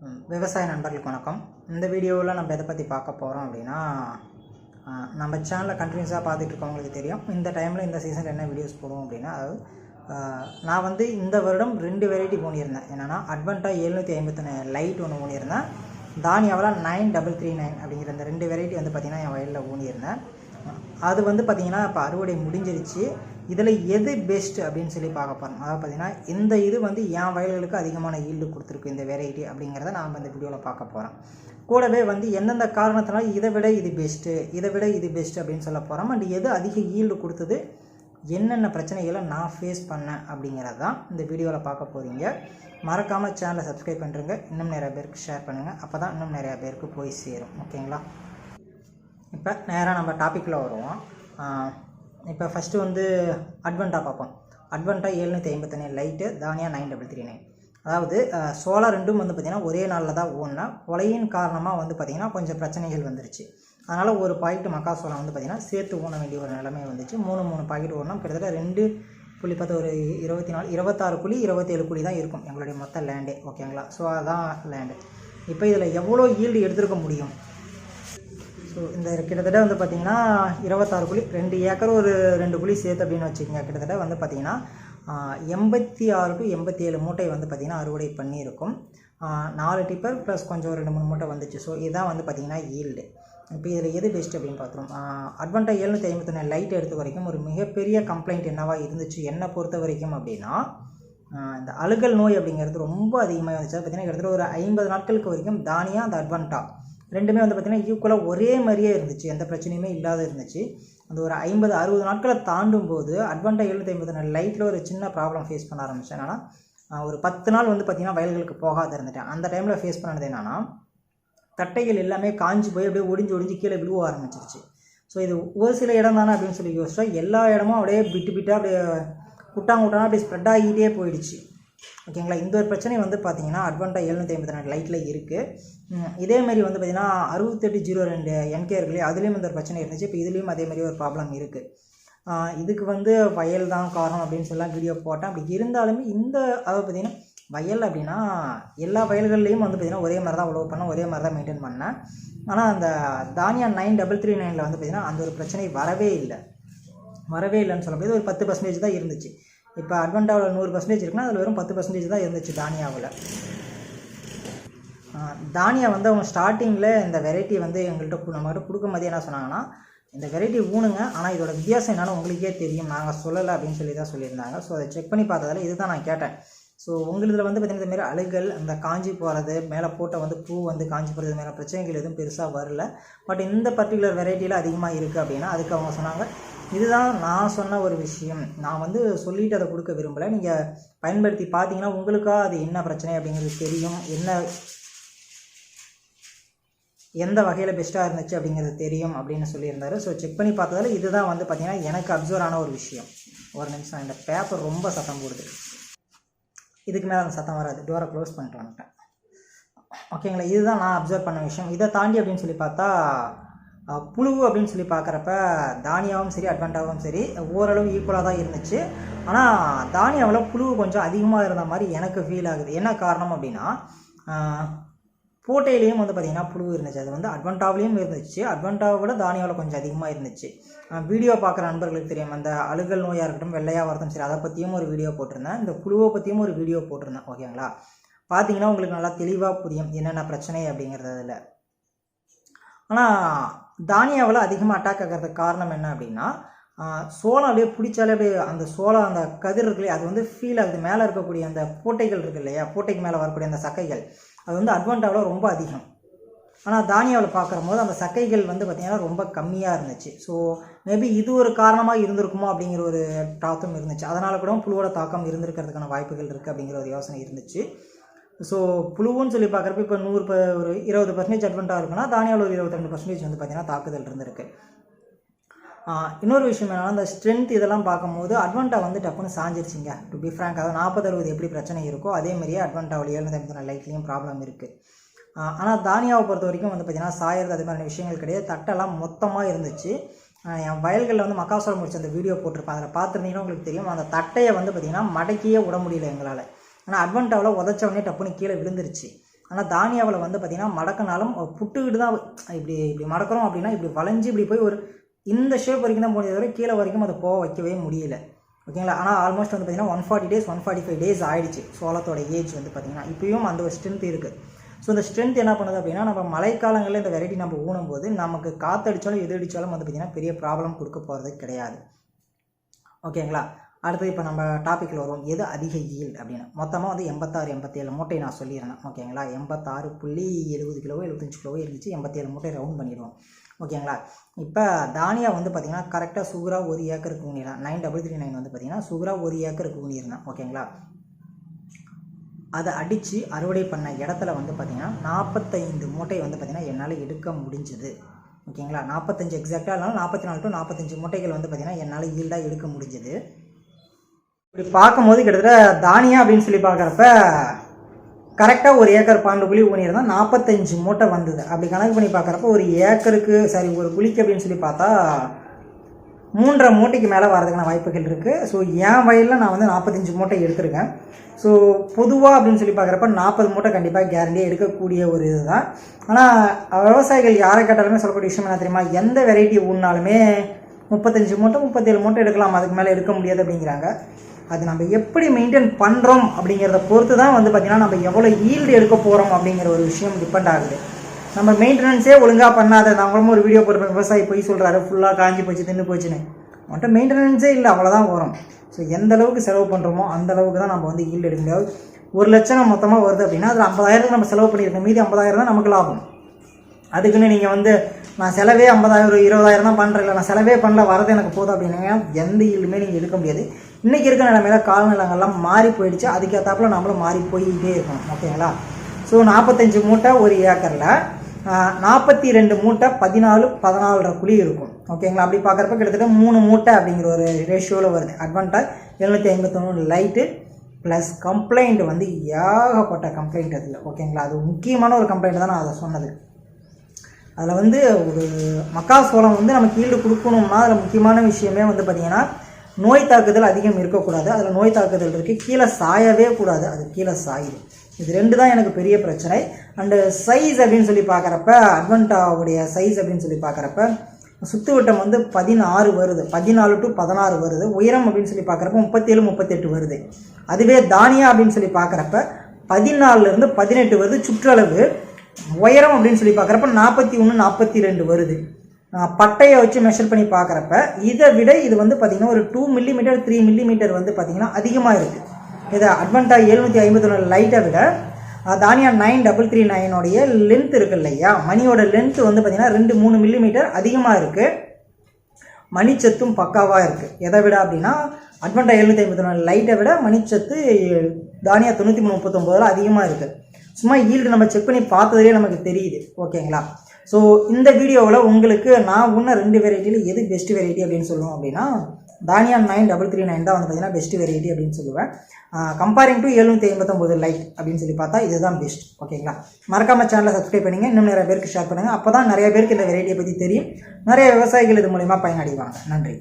விவசாய நண்பர்களுக்கு வணக்கம். இந்த வீடியோவில் நம்ம எதை பற்றி பார்க்க போகிறோம் அப்படின்னா, நம்ம சேனலில் கண்டினியூஸாக பார்த்துட்டு இருக்கவங்களுக்கு தெரியும். இந்த டைமில் இந்த சீசனில் என்ன வீடியோஸ் போடுவோம் அப்படின்னா, அதாவது நான் வந்து இந்த வருடம் 2 வெரைட்டி ஊனியிருந்தேன். என்னென்னா அட்வென்டா 751 லைட் ஒன்று ஊனியிருந்தேன், தானியாவில் 9339 அப்படிங்கிற இந்த 2 வெரைட்டி வந்து பார்த்திங்கன்னா என் வயலில் ஊனியிருந்தேன். அது வந்து பார்த்திங்கன்னா இப்போ அறுவடை முடிஞ்சிருச்சு. இதில் எது பெஸ்ட் அப்படின்னு சொல்லி பார்க்க போகிறோம். அதாவது பார்த்திங்கன்னா இந்த இது வந்து என் வயல்களுக்கு அதிகமான ஈல்டு கொடுத்துருக்கு இந்த வெரைட்டி அப்படிங்கிறத நாம் இந்த வீடியோவில் பார்க்க போகிறோம். கூடவே வந்து எந்தெந்த காரணத்தினால இதை விட இது பெஸ்ட்டு அப்படின்னு சொல்ல போகிறோம். அண்ட் எது அதிக ஈல்டு கொடுத்தது, என்னென்ன பிரச்சனைகளை நான் ஃபேஸ் பண்ணேன் அப்படிங்கிறது தான் இந்த வீடியோவில் பார்க்க போகிறீங்க. மறக்காமல் சேனலை சப்ஸ்கிரைப் பண்ணுறங்க, இன்னும் நிறைய பேருக்கு ஷேர் பண்ணுங்கள். அப்போ தான் இன்னும் நிறையா பேருக்கு போய் சேரும். ஓகேங்களா? இப்போ நேராக நம்ம டாப்பிக்கில் வருவோம். இப்போ ஃபஸ்ட்டு வந்து அட்வென்டா பார்ப்போம். அட்வென்டா 751 லைட்டு, தானியா 9339. அதாவது சோலார் ரெண்டும் வந்து பார்த்திங்கன்னா ஒரே நாளில் தான் ஓடினேன். கொலையின் காரணமாக வந்து பார்த்திங்கன்னா கொஞ்சம் பிரச்சனைகள் வந்துருச்சு. அதனால் ஒரு பாக்கெட்டு மக்காசோளம் வந்து பார்த்திங்கன்னா சேர்த்து ஊன வேண்டிய ஒரு நிலைமை வந்துச்சு. 3 பாக்கெட் ஓடணும். கிட்டத்தட்ட 2.10 ஒரு 24 26 குழி 27 குழி தான் இருக்கும் எங்களுடைய மொத்த லேண்டே. ஓகேங்களா? ஸோ அதுதான் லேண்டு. இப்போ இதில் எவ்வளோ ஈல்டு எடுத்துருக்க முடியும்? ஸோ இந்த கிட்டத்தட்ட வந்து பார்த்திங்கன்னா 26 குழி, 2 ஏக்கர் ஒரு 2 குழி சேர்த்து அப்படின்னு வச்சுக்கோங்க. கிட்டத்தட்ட வந்து பார்த்திங்கன்னா 86 to 87 மூட்டை வந்து பார்த்திங்கன்னா அறுவடை பண்ணியிருக்கும். 4 டிப்பர் ப்ளஸ் கொஞ்சம் 2-3 மூட்டை வந்துச்சு. ஸோ இதுதான் வந்து பார்த்திங்கன்னா ஈல்டு. இப்போ இதில் எது பெஸ்ட் அப்படின்னு பார்த்துருவோம். அட்வென்டா 751 லைட் எடுத்த வரைக்கும் ஒரு மிகப்பெரிய கம்ப்ளைண்ட் என்னவா இருந்துச்சு என்னை பொறுத்த வரைக்கும் அப்படின்னா, இந்த அழுகல் நோய் அப்படிங்கிறது ரொம்ப அதிகமாக இருந்துச்சு. பார்த்திங்கன்னா கிட்டத்தட்ட ஒரு 50 நாட்களுக்கு வரைக்கும் தானியா அந்த அட்வென்டா ரெண்டுமே வந்து பார்த்திங்கன்னா ஈக்குவலாக ஒரே மாதிரியே இருந்துச்சு, எந்த பிரச்சனையுமே இல்லாத இருந்துச்சு. அந்த ஒரு 50-60 நாட்களை தாண்டும் போது அட்வென்டா 751 லைட்டில் ஒரு சின்ன ப்ராப்ளம் ஃபேஸ் பண்ண ஆரம்பித்தேன். என்னென்னா ஒரு 10 நாள் வந்து பார்த்திங்கன்னா வயல்களுக்கு போகாத இருந்துட்டேன். அந்த டைமில் ஃபேஸ் பண்ணது என்னென்னா, தட்டைகள் எல்லாமே காஞ்சி போய் அப்படியே ஒடிஞ்சு கீழே விழுவ ஆரம்பிச்சிருச்சு. ஸோ இது ஒரு சில இடம் தானே அப்படின்னு சொல்லி யோசிச்சா, எல்லா இடமும் அப்படியே பிட்டாக அப்படியே குட்டாங்க அப்படியே ஸ்ப்ரெட் ஆகிட்டே போயிடுச்சு. ஓகேங்களா? இந்த ஒரு பிரச்சனை வந்து பார்த்திங்கன்னா அட்வென்டா 752 லைட்டில் இருக்குது. இதேமாரி வந்து பார்த்திங்கன்னா 6802 NK இருக்குல்லையே, அதுலேயும் இந்த ஒரு பிரச்சனை இருந்துச்சு. இப்போ இதுலேயும் அதேமாதிரி ஒரு ப்ராப்ளம் இருக்குது. இதுக்கு வந்து வயல் தான் காரணம் அப்படின்னு சொல்லலாம் வீடியோ போட்டேன். அப்படி இருந்தாலுமே இந்த அதாவது பார்த்திங்கன்னா வயல் அப்படின்னா எல்லா வயல்கள்லேயும் வந்து பார்த்திங்கன்னா ஒரே மாதிரி தான் உழவு பண்ணேன், ஒரே மாதிரி தான் மெயின்டைன் பண்ணேன். ஆனால் அந்த தானியா 9339 வந்து பார்த்திங்கன்னா அந்த ஒரு பிரச்சனை வரவே இல்லைன்னு சொல்ல முடியாது. ஒரு 10% தான் இருந்துச்சு. இப்போ அட்வென்டாவில் 100% இருக்குன்னா அதில் வெறும் 10% தான் இருந்துச்சு தானியாவில். தானியா வந்து அவங்க ஸ்டார்டிங்கில் இந்த வெரைட்டி வந்து நம்மகிட்ட கொடுக்கும்போதே என்ன சொன்னாங்கன்னா, இந்த வெரைட்டி ஊனுங்க, ஆனால் இதோட வித்தியாசம் என்னென்னு உங்களுக்கே தெரியும், நாங்கள் சொல்லலை அப்படின்னு சொல்லி தான் சொல்லியிருந்தாங்க. ஸோ அதை செக் பண்ணி பார்த்ததால இதுதான் நான் கேட்டேன். ஸோ உங்களிதில் வந்து பார்த்திங்கன்னா இதுமாரி அழுகல், அந்த காஞ்சி போகிறது, மேலே போட்ட வந்து பூ வந்து காஞ்சி போகிறது, மேலே பிரச்சனைகள் எதுவும் பெருசாக வரல. பட் இந்த பர்டிகுலர் வெரைட்டியில் அதிகமாக இருக்குது அப்படின்னா அதுக்கு அவங்க சொன்னாங்க, இதுதான் நான் சொன்ன ஒரு விஷயம், நான் வந்து சொல்லிவிட்டு அதை கொடுக்க விரும்பலை, நீங்கள் பயன்படுத்தி பார்த்தீங்கன்னா உங்களுக்காக அது என்ன பிரச்சனை அப்படிங்கிறது தெரியும், எந்த வகையில் பெஸ்ட்டாக இருந்துச்சு அப்படிங்கிறது தெரியும் அப்படின்னு சொல்லியிருந்தார். ஸோ செக் பண்ணி பார்த்ததால இதுதான் வந்து பார்த்திங்கன்னா எனக்கு அப்சர்வ் ஆன ஒரு விஷயம். ஒரு நிமிஷம், இந்த பேப்பர் ரொம்ப சத்தம் போடுது, இதுக்கு மேலே அந்த சத்தம் வராது, டோரை க்ளோஸ் பண்ணிட்டு வந்துட்டேன். ஓகேங்களா? இதுதான் நான் அப்சர்வ் பண்ண விஷயம். இதை தாண்டி அப்படின்னு சொல்லி பார்த்தா புழு அப்படின்னு சொல்லி பார்க்குறப்ப தானியாவும் சரி அட்வென்டாவும் சரி ஓரளவு ஈக்குவலாக தான் இருந்துச்சு. ஆனால் தானியாவில் புழு கொஞ்சம் அதிகமாக இருந்த மாதிரி எனக்கு ஃபீல் ஆகுது. என்ன காரணம் அப்படின்னா, போட்டையிலையும் வந்து பார்த்திங்கன்னா புழு இருந்துச்சு. அது வந்து அட்வென்டாவிலையும் இருந்துச்சு, அட்வென்டாவை விட தானியாவில் கொஞ்சம் அதிகமாக இருந்துச்சு. வீடியோ பார்க்குற நண்பர்களுக்கு தெரியும், அந்த அழுகல் நோயாக இருக்கட்டும், வெள்ளையாக வரட்டும் சரி, அதை பற்றியும் ஒரு வீடியோ போட்டிருந்தேன், இந்த புழுவை பற்றியும் ஒரு வீடியோ போட்டிருந்தேன். ஓகேங்களா? பார்த்தீங்கன்னா உங்களுக்கு நல்லா தெளிவாக புரியும் என்னென்ன பிரச்சனை அப்படிங்கிறது அதில். ஆனால் தானியாவில் அதிகமாக அட்டாக் ஆகிறதுக்கு காரணம் என்ன அப்படின்னா, சோளம் அப்படியே பிடிச்சாலே அப்படியே அந்த சோளம் அந்த கதிர் இருக்குல்லையே அது வந்து ஃபீல் ஆகுது. மேலே இருக்கக்கூடிய அந்த போட்டைகள் இருக்குது இல்லையா, போட்டைக்கு மேலே வரக்கூடிய அந்த சக்கைகள், அது வந்து அட்வென்டாவில் ரொம்ப அதிகம். ஆனால் தானியாவில் பார்க்குற போது அந்த சக்கைகள் வந்து பார்த்திங்கன்னா ரொம்ப கம்மியாக இருந்துச்சு. ஸோ மேபி இது ஒரு காரணமாக இருந்திருக்குமோ அப்படிங்கிற ஒரு தாக்கம் இருந்துச்சு. அதனால் கூட புழுவோட தாக்கம் இருந்திருக்கிறதுக்கான வாய்ப்புகள் இருக்குது அப்படிங்கிற ஒரு யோசனை இருந்துச்சு. ஸோ புழுவுன்னு சொல்லி பார்க்குறப்ப இப்போ ஒரு 20% அட்வென்டாக இருக்குன்னா தானியாவில் ஒரு 22% வந்து பார்த்திங்கன்னா தாக்குதல் இருந்திருக்கு. இன்னொரு விஷயம் என்னன்னா, அந்த ஸ்ட்ரென்த் இதெல்லாம் பார்க்கும்போது அட்வென்டா வந்து டப்புன்னு சாஞ்சிருச்சிங்க. டு பி ஃப்ராங்க், அதாவது 40-60 எப்படி பிரச்சனை இருக்கோ அதேமாதிரியே அட்வென்டாவில் 751 லைட்லேயும் ப்ராப்ளம் இருக்குது. ஆனால் தானியாவை பொறுத்த வரைக்கும் வந்து பார்த்திங்கன்னா சாயறது அது மாதிரியான விஷயங்கள் கிடையாது. தட்டெல்லாம் மொத்தமாக இருந்துச்சு. என் வயல்களில் வந்து மக்காசோளம் முடிச்சு அந்த வீடியோ போட்டிருப்பேன், அதில் பார்த்துருந்தீங்கன்னா உங்களுக்கு தெரியும். அந்த தட்டையை வந்து பார்த்திங்கன்னா மடக்கியே விட முடியல எங்களால். ஆனால் அட்வென்டாவில் உதச்சவொடனே டப்புன்னு கீழே விழுந்துருச்சு. ஆனால் தானியாவில் வந்து பார்த்திங்கன்னா மடக்கினாலும் புட்டுக்கிட்டு தான் இப்படி இப்படி மடக்கிறோம் அப்படின்னா இப்படி வளைஞ்சு இப்படி போய் ஒரு இந்த ஷேப் வரைக்கும் தான் போனது வரை கீழே வரைக்கும் அதை போக வைக்கவே முடியல. ஓகேங்களா. ஆனால் ஆல்மோஸ்ட் வந்து பார்த்திங்கன்னா 140 days 145 days ஆகிடுச்சு சோளத்தோட ஏஜ் வந்து பார்த்திங்கன்னா. இப்பயும் அந்த ஒரு ஸ்ட்ரென்த் இருக்குது. ஸோ இந்த ஸ்ட்ரென்த் என்ன பண்ணுது அப்படின்னா நம்ம மழைக்காலங்களில் இந்த வெரைட்டி நம்ம ஊனும்போது நமக்கு காற்றடிச்சாலும் எது அடித்தாலும் வந்து பார்த்திங்கன்னா பெரிய ப்ராப்ளம் கொடுக்க போகிறது கிடையாது. ஓகேங்களா. அடுத்து இப்போ நம்ம டாப்பிக்கில் வருவோம். எது அதிக ஈல்டு அப்படின்னு. மொத்தமாக வந்து 86-87 மூட்டை நான் சொல்லிடுறேன். ஓகேங்களா. 86.70 கிலோவோ 75 கிலோவோ இருந்துச்சு. 87 மூட்டை ரவுண்ட் பண்ணிடுவோம். ஓகேங்களா. இப்போ தானியா வந்து பார்த்திங்கன்னா கரெக்டாக சுகுரா 1 ஏக்கருக்கு ஊனிடலாம். 9339 வந்து பார்த்திங்கன்னா சுகுரா 1 ஏக்கருக்கு ஊனியிருந்தேன். ஓகேங்களா. அதை அடித்து அறுவடை பண்ண இடத்துல வந்து பார்த்திங்கன்னா 45 மூட்டை வந்து பார்த்திங்கன்னா என்னால் எடுக்க முடிஞ்சுது. ஓகேங்களா. 45 எக்ஸாக்டாக இல்லைனா 44 to 45 மூட்டைகள் வந்து பார்த்திங்கன்னா என்னால் ஈல்டாக எடுக்க முடிஞ்சுது. இப்படி பார்க்கும்போது கிட்டத்தட்ட தானியா அப்படின்னு சொல்லி பார்க்குறப்ப கரெக்டாக 1 ஏக்கர் 12 குழி ஊனியிருந்தால் 45 மூட்டை வந்தது. அப்படி கணக்கு பண்ணி பார்க்குறப்ப ஒரு ஏக்கருக்கு ஒரு குழிக்கு அப்படின்னு சொல்லி பார்த்தா 3.5 மூட்டைக்கு மேலே வரதுக்கான வாய்ப்புகள் இருக்குது. ஸோ என் வயலில் நான் வந்து 45 மூட்டை எடுத்திருக்கேன். ஸோ பொதுவாக அப்படின்னு சொல்லி பார்க்குறப்ப 40 மூட்டை கண்டிப்பாக கேரண்டியாக எடுக்கக்கூடிய ஒரு இது தான். ஆனால் விவசாயிகள் யாரை கேட்டாலுமே சொல்லக்கூடிய விஷயம் என்ன தெரியுமா, எந்த வெரைட்டி ஊன்னாலுமே 35 மூட்டை 37 மூட்டை எடுக்கலாம், அதுக்கு மேலே எடுக்க முடியாது அப்படிங்கிறாங்க. அது நம்ம எப்படி மெயின்டைன் பண்ணுறோம் அப்படிங்கிறத பொறுத்து தான் வந்து பார்த்திங்கன்னா நம்ம எவ்வளோ ஈல்டு எடுக்க போகிறோம் அப்படிங்கிற ஒரு விஷயம் டிபெண்ட் ஆகுது. நம்ம மெயின்டெனன்ஸே ஒழுங்காக பண்ணாத, நாங்களும் ஒரு வீடியோ போடுறோம் விவசாயி போய் சொல்கிறாரு ஃபுல்லாக காஞ்சி போச்சு தின்னு போச்சுன்னு, மட்டும் மெயின்டெனன்ஸே இல்லை, அவ்வளோதான் வரும். ஸோ எந்த அளவுக்கு செலவு பண்ணுறோமோ அந்த அளவுக்கு தான் நம்ம வந்து ஈல்டு எடுக்க முடியாது. 1 லட்சம் மொத்தமாக வருது அப்படின்னா அதில் 50,000 நம்ம செலவு பண்ணியிருக்கோம், மீதி 50,000 தான் நமக்கு லாபம். அதுக்குன்னு நீங்கள் வந்து நான் செலவே 50,000 20,000 தான் பண்ணுறேன், நான் செலவே பண்ணல வரது எனக்கு போதும் அப்படின்னா எந்த ஈல்டுமே நீங்கள் எடுக்க முடியாது. இன்றைக்கி இருக்கிற நிலைமையில காலநிலங்கள்லாம் மாறி போயிடுச்சு, அதுக்கேற்றாப்புல நம்மளும் மாறி போயிட்டே இருக்கணும். ஓகேங்களா. ஸோ 45 மூட்டை 1 ஏக்கரில் 42 மூட்டை 14-14.5 குழி இருக்கும். ஓகேங்களா. அப்படி பார்க்குறப்ப கிட்டத்தட்ட 3 மூட்டை அப்படிங்கிற ஒரு ரேஷியோவில் வருது. அட்வான்டாக 751 லைட்டு ப்ளஸ் கம்ப்ளைண்ட் வந்து ஏகப்பட்ட கம்ப்ளைண்ட் அதில். ஓகேங்களா. அது முக்கியமான ஒரு கம்ப்ளைண்ட் தான் நான் அதை சொன்னது. அதில் வந்து ஒரு மக்காசோளம் வந்து நமக்கு ஈல்டு கொடுக்கணும்னா அதில் முக்கியமான விஷயமே வந்து பார்த்திங்கன்னா நோய் தாக்குதல் அதிகம் இருக்கக்கூடாது. அதில் நோய் தாக்குதல் இருக்குது, கீழே சாயவே கூடாது, அது கீழே சாயுது. இது 2 தான் எனக்கு பெரிய பிரச்சனை. அண்டு சைஸ் அப்படின்னு சொல்லி பார்க்குறப்ப அட்வென்டாவுடைய சைஸ் அப்படின்னு சொல்லி பார்க்குறப்ப சுற்று வட்டம் வந்து 16 வருது, 14 to 16 வருது. உயரம் அப்படின்னு சொல்லி பார்க்குறப்ப 37-38 வருது. அதுவே தானியா அப்படின்னு சொல்லி பார்க்குறப்ப 14 to 18 வருது சுற்றளவு. உயரம் அப்படின்னு சொல்லி பார்க்குறப்ப 41-42 வருது. பட்டையை வச்சு மெஷர் பண்ணி பார்க்குறப்ப இதை விட இது வந்து பார்த்திங்கன்னா ஒரு 2 மில்லிமீட்டர் 3 மில்லிமீட்டர் வந்து பார்த்திங்கன்னா அதிகமாக இருக்குது. இதை அட்வென்டா 751 லைட்டை விட தானியா 9339 லென்த் இருக்குது இல்லையா, மணியோட லென்த் வந்து பார்த்திங்கன்னா 2-3 மில்லிமீட்டர் அதிகமாக இருக்குது. மணிச்சத்தும் பக்காவாக இருக்குது. எதை விட அப்படின்னா அட்வென்டா 751 லைட்டை விட மணிச்சத்து தானியா 9339 அதிகமாக இருக்குது. சும்மா ஈல்டு நம்ம செக் பண்ணி பார்த்ததுலேயே நமக்கு தெரியுது. ஓகேங்களா. ஸோ இந்த வீடியோவில் உங்களுக்கு நான் உன்ன 2 வெரைட்டியில் எது பெஸ்ட் வெரைட்டி அப்படின்னு சொல்லுவோம் அப்படின்னா தானியா 9339 தான் வந்து பார்த்திங்கன்னா பெஸ்ட் வெரைட்டி அப்படின்னு சொல்லுவேன். கம்பேரிங் டு 759 லைட் அப்படின்னு சொல்லி பார்த்தா இதுதான் பெஸ்ட். ஓகேங்களா. மறக்காமல் சேனலை சப்ஸ்கிரைப் பண்ணுங்கள், இன்னும் நிறைய பேருக்கு ஷேர் பண்ணுங்கள். அப்போ தான் நிறைய பேருக்கு இந்த வெரைட்டியை பற்றி தெரியும், நிறைய விவசாயிகள் இது மூலிமா பயனடைவாங்க. நன்றி.